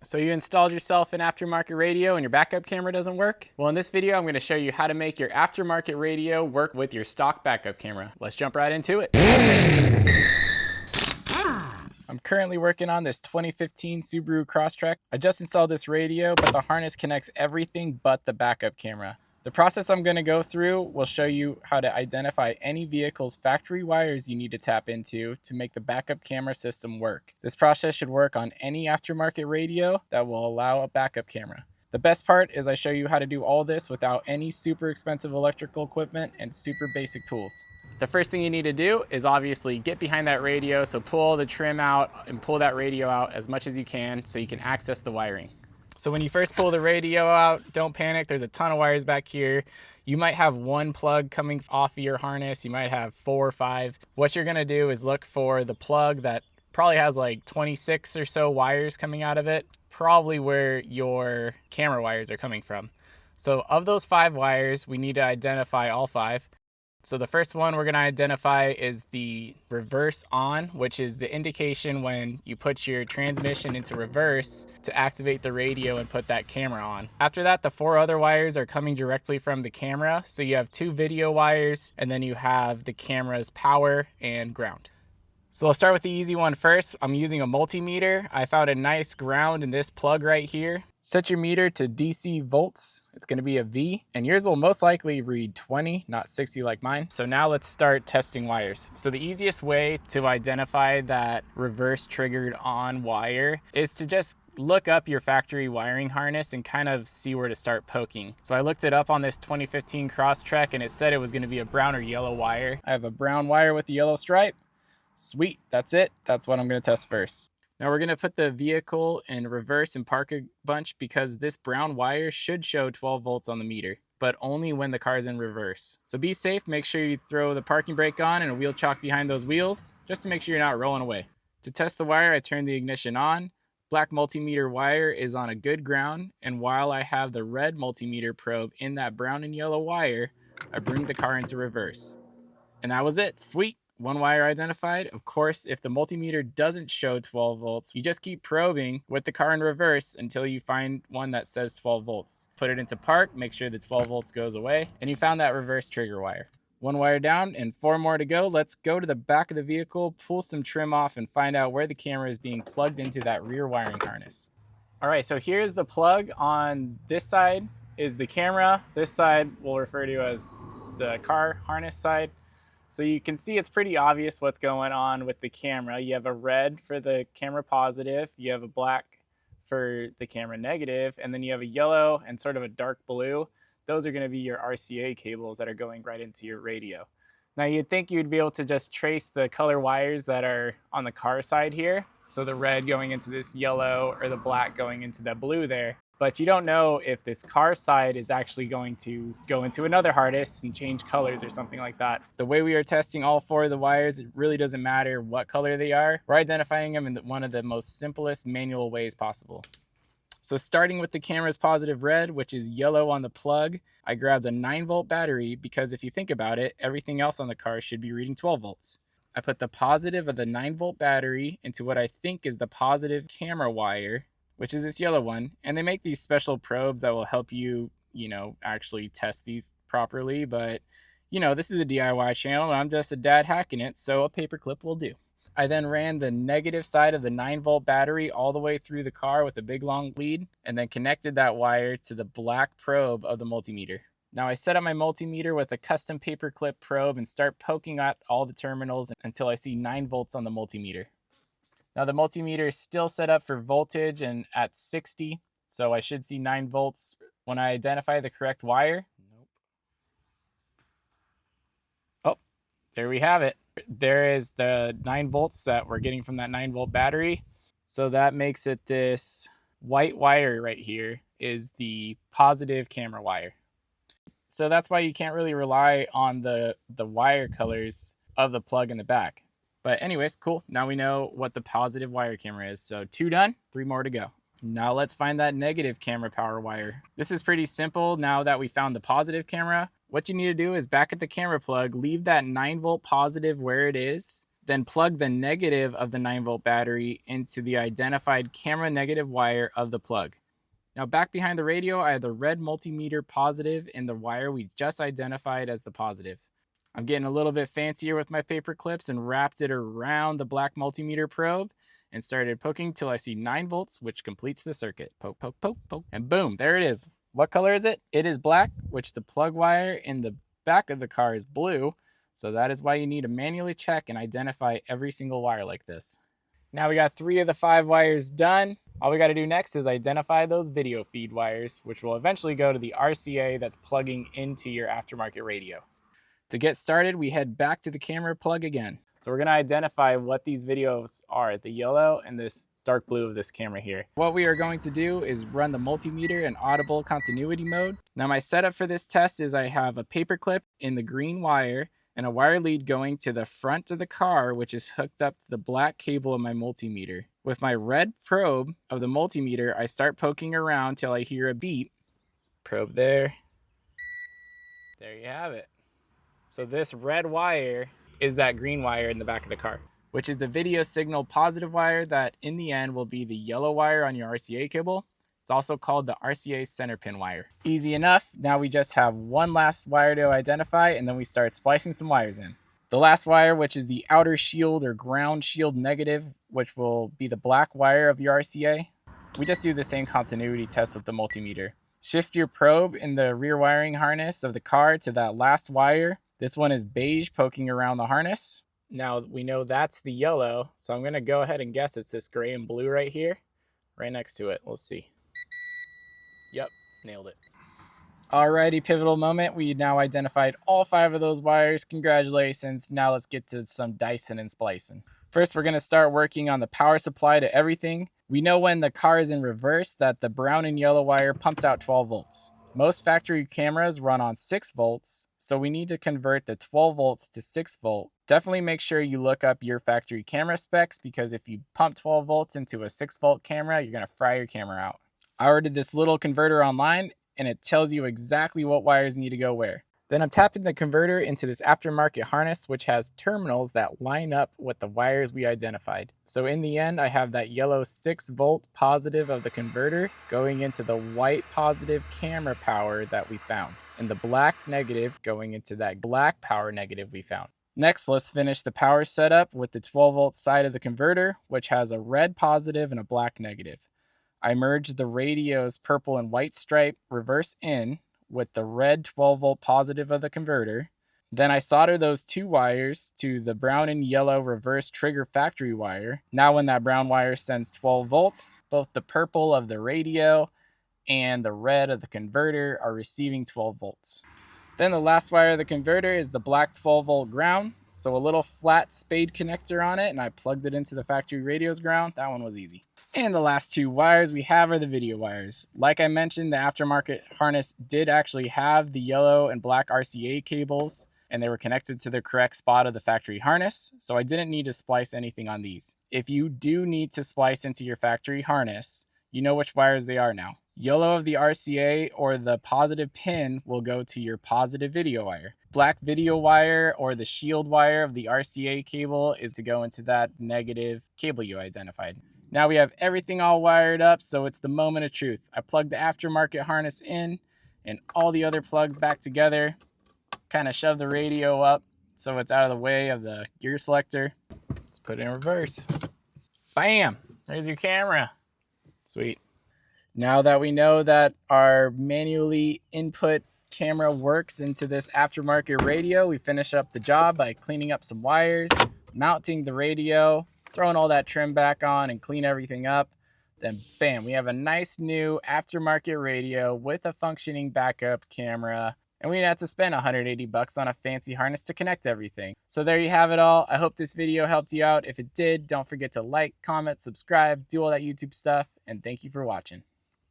So you installed yourself an aftermarket radio and your backup camera doesn't work? Well, in this video, I'm going to show you how to make your aftermarket radio work with your stock backup camera. Let's jump right into it. I'm currently working on this 2015 Subaru Crosstrek. I just installed this radio, but the harness connects everything but the backup camera. The process I'm going to go through will show you how to identify any vehicle's factory wires you need to tap into to make the backup camera system work. This process should work on any aftermarket radio that will allow a backup camera. The best part is I show you how to do all this without any super expensive electrical equipment and super basic tools. The first thing you need to do is obviously get behind that radio, so pull the trim out and pull that radio out as much as you can so you can access the wiring. So when you first pull the radio out, don't panic. There's a ton of wires back here. You might have one plug coming off of your harness. You might have 4 or 5. What you're gonna do is look for the plug that probably has like 26 or so wires coming out of it, probably where your camera wires are coming from. So of those 5 wires, we need to identify all 5. So the first one we're going to identify is the reverse on, which is the indication when you put your transmission into reverse to activate the radio and put that camera on. After that, the 4 other wires are coming directly from the camera. So you have 2 video wires, and then you have the camera's power and ground. So let's start with the easy one first. I'm using a multimeter. I found a nice ground in this plug right here. Set your meter to DC volts. It's going to be a V, and yours will most likely read 20, not 60 like mine. So now let's start testing wires. So the easiest way to identify that reverse triggered on wire is to just look up your factory wiring harness and kind of see where to start poking. So I looked it up on this 2015 Crosstrek, and it said it was going to be a brown or yellow wire. I have a brown wire with a yellow stripe. Sweet, that's it. That's what I'm going to test first. Now we're going to put the vehicle in reverse and park a bunch because this brown wire should show 12 volts on the meter, but only when the car's in reverse. So be safe, make sure you throw the parking brake on and a wheel chock behind those wheels, just to make sure you're not rolling away. To test the wire, I turn the ignition on. Black multimeter wire is on a good ground, and while I have the red multimeter probe in that brown and yellow wire, I bring the car into reverse. And that was it, sweet. 1 wire identified. Of course, if the multimeter doesn't show 12 volts, you just keep probing with the car in reverse until you find one that says 12 volts. Put it into park, make sure the 12 volts goes away, and you found that reverse trigger wire. 1 wire down and 4 more to go. Let's go to the back of the vehicle, pull some trim off, and find out where the camera is being plugged into that rear wiring harness. All right, so here's the plug. On this side is the camera. This side we'll refer to as the car harness side. So you can see it's pretty obvious what's going on with the camera. You have a red for the camera positive, you have a black for the camera negative, and then you have a yellow and sort of a dark blue. Those are going to be your RCA cables that are going right into your radio. Now you'd think you'd be able to just trace the color wires that are on the car side here. So the red going into this yellow or the black going into the blue there. But you don't know if this car side is actually going to go into another harness and change colors or something like that. The way we are testing all 4 of the wires, it really doesn't matter what color they are. We're identifying them in one of the most simplest manual ways possible. So starting with the camera's positive red, which is yellow on the plug, I grabbed a 9-volt battery because if you think about it, everything else on the car should be reading 12 volts. I put the positive of the 9-volt battery into what I think is the positive camera wire, which is this yellow one, and they make these special probes that will help you, actually test these properly, but, this is a DIY channel, and I'm just a dad hacking it, so a paperclip will do. I then ran the negative side of the 9-volt battery all the way through the car with a big long lead, and then connected that wire to the black probe of the multimeter. Now I set up my multimeter with a custom paperclip probe and start poking at all the terminals until I see 9 volts on the multimeter. Now the multimeter is still set up for voltage and at 60, so I should see 9 volts when I identify the correct wire. Oh, there we have it. There is the 9 volts that we're getting from that 9-volt battery. So that makes it this white wire right here is the positive camera wire. So that's why you can't really rely on the wire colors of the plug in the back. But anyways, cool. Now we know what the positive wire camera is. So 2 done, 3 more to go. Now let's find that negative camera power wire. This is pretty simple now that we found the positive camera. What you need to do is back at the camera plug, leave that 9-volt positive where it is, Then plug the negative of the 9-volt battery into the identified camera negative wire of the plug. Now back behind the radio, I have the red multimeter positive in the wire we just identified as the positive. I'm getting a little bit fancier with my paper clips and wrapped it around the black multimeter probe and started poking till I see 9 volts, which completes the circuit. Poke, poke, poke, poke, and boom, there it is. What color is it? It is black, which the plug wire in the back of the car is blue, so that is why you need to manually check and identify every single wire like this. Now we got 3 of the 5 wires done. All we got to do next is identify those video feed wires, which will eventually go to the RCA that's plugging into your aftermarket radio. To get started, we head back to the camera plug again. So we're going to identify what these videos are, the yellow and this dark blue of this camera here. What we are going to do is run the multimeter in audible continuity mode. Now my setup for this test is I have a paper clip in the green wire and a wire lead going to the front of the car, which is hooked up to the black cable of my multimeter. With my red probe of the multimeter, I start poking around till I hear a beep. Probe there. There you have it. So this red wire is that green wire in the back of the car, which is the video signal positive wire that in the end will be the yellow wire on your RCA cable. It's also called the RCA center pin wire. Easy enough. Now we just have one last wire to identify, and then we start splicing some wires in. The last wire, which is the outer shield or ground shield negative, which will be the black wire of your RCA. We just do the same continuity test with the multimeter. Shift your probe in the rear wiring harness of the car to that last wire. This one is beige poking around the harness. Now we know that's the yellow, so I'm gonna go ahead and guess it's this gray and blue right here, right next to it. Let's see. Yep, nailed it. Alrighty, pivotal moment. We now identified all 5 of those wires. Congratulations. Now let's get to some dicing and splicing. First, we're gonna start working on the power supply to everything. We know when the car is in reverse that the brown and yellow wire pumps out 12 volts. Most factory cameras run on 6 volts, so we need to convert the 12 volts to 6 volt. Definitely make sure you look up your factory camera specs, because if you pump 12 volts into a 6 volt camera, you're gonna fry your camera out. I ordered this little converter online, and it tells you exactly what wires need to go where. Then I'm tapping the converter into this aftermarket harness, which has terminals that line up with the wires we identified. So in the end, I have that yellow 6 volt positive of the converter going into the white positive camera power that we found, and the black negative going into that black power negative we found. Next, let's finish the power setup with the 12 volt side of the converter, which has a red positive and a black negative. I merged the radio's purple and white stripe reverse in with the red 12 volt positive of the converter. Then I solder those 2 wires to the brown and yellow reverse trigger factory wire. Now when that brown wire sends 12 volts, both the purple of the radio and the red of the converter are receiving 12 volts. Then the last wire of the converter is the black 12 volt ground. So a little flat spade connector on it, and I plugged it into the factory radio's ground. That one was easy. And the last 2 wires we have are the video wires. Like I mentioned, the aftermarket harness did actually have the yellow and black RCA cables, and they were connected to the correct spot of the factory harness, so I didn't need to splice anything on these. If you do need to splice into your factory harness, you know which wires they are now. Yellow of the RCA or the positive pin will go to your positive video wire. Black video wire or the shield wire of the RCA cable is to go into that negative cable you identified. Now we have everything all wired up, so it's the moment of truth. I plugged the aftermarket harness in and all the other plugs back together. Kind of shove the radio up so it's out of the way of the gear selector. Let's put it in reverse. Bam! There's your camera. Sweet. Now that we know that our manually input camera works into this aftermarket radio, we finish up the job by cleaning up some wires, mounting the radio, throwing all that trim back on and clean everything up. Then bam, we have a nice new aftermarket radio with a functioning backup camera. And we didn't have to spend $180 on a fancy harness to connect everything. So there you have it all. I hope this video helped you out. If it did, don't forget to like, comment, subscribe, do all that YouTube stuff, and thank you for watching.